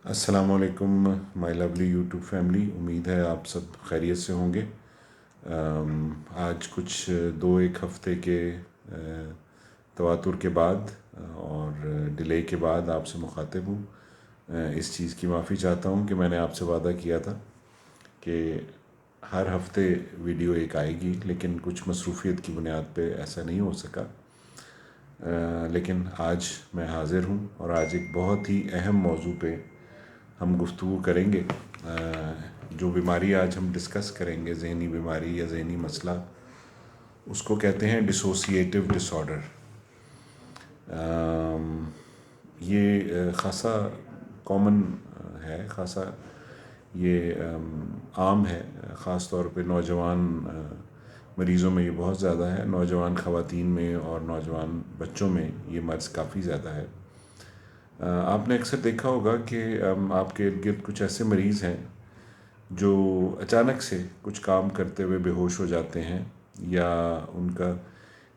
अस्सलाम वालेकुम my lovely YouTube family. उम्मीद है आप सब खैरियत से होंगे। आज कुछ दो एक हफ़्ते के तवातुर के बाद और डिले के बाद आपसे मुखातिब हूँ। इस चीज़ की माफ़ी चाहता हूँ कि मैंने आपसे वादा किया था कि हर हफ्ते वीडियो एक आएगी, लेकिन कुछ मसरूफ़ियत की बुनियाद पे ऐसा नहीं हो सका। लेकिन आज मैं हाज़िर हूँ और आज एक बहुत ही अहम मौजू पे हम गुफ्तगू करेंगे। जो बीमारी आज हम डिस्कस करेंगे, ज़हनी बीमारी या ज़हनी मसला, उसको कहते हैं डिसोसिएटिव डिसऑर्डर। ये ख़ासा कॉमन है, ख़ासा ये आम है। ख़ास तौर पे नौजवान मरीज़ों में ये बहुत ज़्यादा है, नौजवान ख़वातीन में और नौजवान बच्चों में ये मर्ज़ काफ़ी ज़्यादा है। आपने अक्सर देखा होगा कि आपके इर्द गिर्द कुछ ऐसे मरीज़ हैं जो अचानक से कुछ काम करते हुए बेहोश हो जाते हैं, या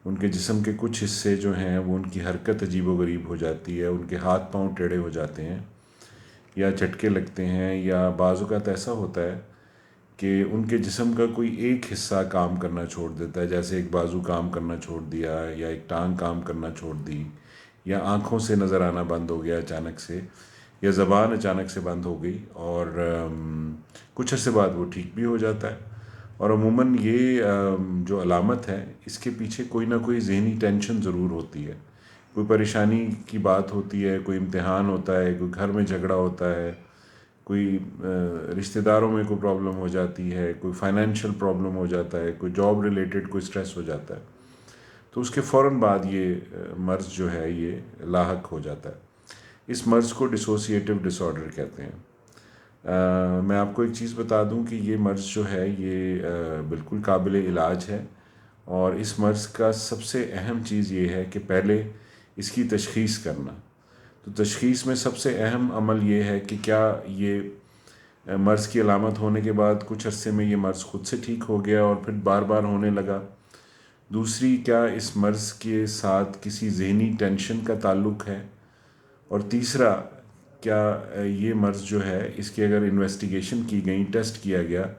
उनके जिस्म के कुछ हिस्से जो हैं वो उनकी हरकत अजीबोगरीब हो जाती है, उनके हाथ पांव टेढ़े हो जाते हैं या झटके लगते हैं, या बाज़ औक़ात ऐसा होता है कि उनके जिस्म का कोई एक हिस्सा काम करना छोड़ देता है, जैसे एक बाजू काम करना छोड़ दिया या एक टांग काम करना छोड़ दी, या आँखों से नज़र आना बंद हो गया अचानक से, या ज़बान अचानक से बंद हो गई और कुछ अर्से बाद वो ठीक भी हो जाता है। और अमूमन ये जो अलामत है, इसके पीछे कोई ना कोई ज़हनी टेंशन ज़रूर होती है। कोई परेशानी की बात होती है, कोई इम्तिहान होता है, कोई घर में झगड़ा होता है, कोई रिश्तेदारों में कोई प्रॉब्लम हो जाती है, कोई फाइनेंशियल प्रॉब्लम हो जाता है, कोई जॉब रिलेटेड कोई स्ट्रेस हो जाता है, तो उसके फ़ौरन बाद ये मर्ज़ जो है ये लाहक हो जाता है। इस मर्ज़ को डिसोसिएटिव डिसऑर्डर कहते हैं। मैं आपको एक चीज़ बता दूं कि ये मर्ज़ जो है ये बिल्कुल काबिल इलाज है, और इस मर्ज़ का सबसे अहम चीज़ ये है कि पहले इसकी तशख़ीस करना। तो तशख़ीस में सबसे अहम अमल ये है कि क्या ये मर्ज़ की अलामत होने के बाद कुछ अरसे में ये मर्ज़ ख़ुद से ठीक हो गया और फिर बार बार होने लगा। दूसरी, क्या इस मर्ज़ के साथ किसी ज़हनी टेंशन का ताल्लुक़ है। और तीसरा, क्या ये मर्ज़ जो है इसकी अगर इन्वेस्टिगेशन की गई, टेस्ट किया गया,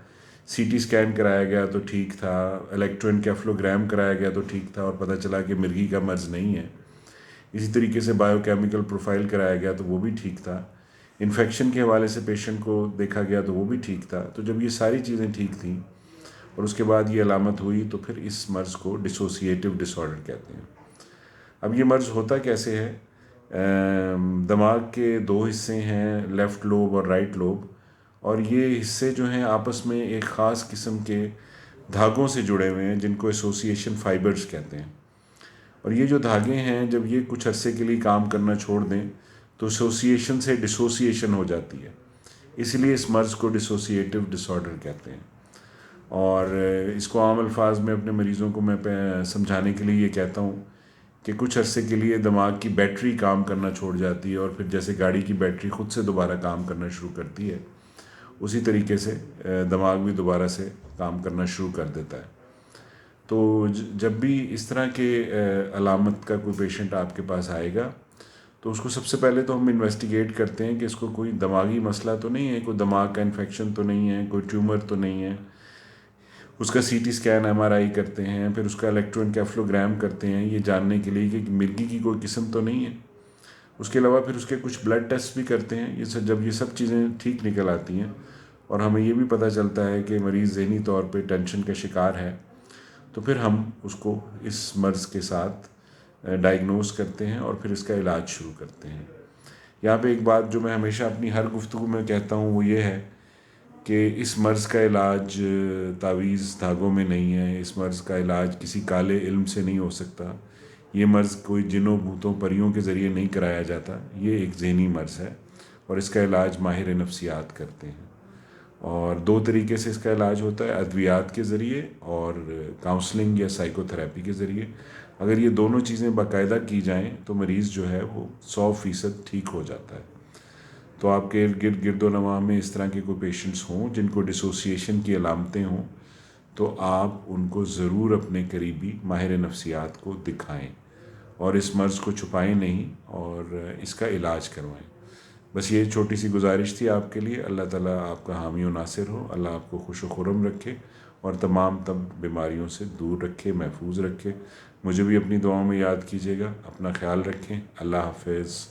सीटी स्कैन कराया गया तो ठीक था, इलेक्ट्रोएन्केफेलोग्राम कराया गया तो ठीक था और पता चला कि मिर्गी का मर्ज़ नहीं है। इसी तरीके से बायोकेमिकल प्रोफाइल कराया गया तो वो भी ठीक था। इन्फेक्शन के हवाले से पेशेंट को देखा गया तो वो भी ठीक था। तो जब ये सारी चीज़ें ठीक थी और उसके बाद ये अलामत हुई, तो फिर इस मर्ज़ को डिसोसिएटिव डिसऑर्डर कहते हैं। अब ये मर्ज़ होता कैसे है? दिमाग के दो हिस्से हैं, लेफ़्ट लोब और राइट लोब, और ये हिस्से जो हैं आपस में एक ख़ास किस्म के धागों से जुड़े हुए हैं, जिनको एसोसिएशन फाइबर्स कहते हैं। और ये जो धागे हैं, जब ये कुछ अरसे के लिए काम करना छोड़ दें तो एसोसिएशन से डिसोसिएशन हो जाती है। इसलिए इस मर्ज़ को डिसोसिएटिव डिसऑर्डर कहते हैं। और इसको आम अल्फाज में अपने मरीज़ों को मैं समझाने के लिए ये कहता हूँ कि कुछ अरसे के लिए दिमाग की बैटरी काम करना छोड़ जाती है, और फिर जैसे गाड़ी की बैटरी ख़ुद से दोबारा काम करना शुरू करती है, उसी तरीके से दिमाग भी दोबारा से काम करना शुरू कर देता है। तो जब भी इस तरह के अलामत का कोई पेशेंट आपके पास आएगा, तो उसको सबसे पहले तो हम इन्वेस्टिगेट करते हैं कि इसको कोई दिमागी मसला तो नहीं है, कोई दिमाग का इन्फेक्शन तो नहीं है, कोई ट्यूमर तो नहीं है। उसका सीटी स्कैन, एमआरआई करते हैं, फिर उसका इलेक्ट्रोएन्केफेलोग्राम करते हैं, ये जानने के लिए कि मिर्गी की कोई किस्म तो नहीं है। उसके अलावा फिर उसके कुछ ब्लड टेस्ट भी करते हैं। ये सब, जब ये सब चीज़ें ठीक निकल आती हैं और हमें ये भी पता चलता है कि मरीज़ ज़हनी तौर पे टेंशन का शिकार है, तो फिर हम उसको इस मर्ज़ के साथ डायग्नोस करते हैं और फिर इसका इलाज शुरू करते हैं। यहाँ पे एक बात जो मैं हमेशा अपनी हर गुफ्तगू में कहता हूँ वो ये है कि इस मर्ज़ का इलाज तावीज़ धागों में नहीं है। इस मर्ज़ का इलाज किसी काले इल्म से नहीं हो सकता। ये मर्ज़ कोई जिन्नों भूतों परियों के ज़रिए नहीं कराया जाता। ये एक ज़हनी मर्ज़ है और इसका इलाज माहिर नफ्सियात करते हैं। और दो तरीके से इसका इलाज होता है, अद्वियात के ज़रिए और काउंसलिंग या साइकोथेरेपी के ज़रिए। अगर ये दोनों चीज़ें बाकायदा की जाएँ तो मरीज़ जो है वो 100% ठीक हो जाता है। तो आपके इर्द गिर्द गिरदो नवाह में इस तरह के कोई पेशेंट्स हों जिनको डिसोसिएशन की अलामतें हों, तो आप उनको ज़रूर अपने करीबी माहिर नफ्सियात को दिखाएं और इस मर्ज़ को छुपाएं नहीं और इसका इलाज करवाएं। بس یہ چھوٹی سی گزارش تھی آپ کے لیے. اللہ تعالیٰ آپ کا حامی و ناصر ہو. اللہ آپ کو خوش و خرم رکھے اور تمام بیماریوں سے دور رکھے, محفوظ رکھے. مجھے بھی اپنی دعاؤں میں یاد کیجیے گا. اپنا خیال رکھیں. اللہ حافظ.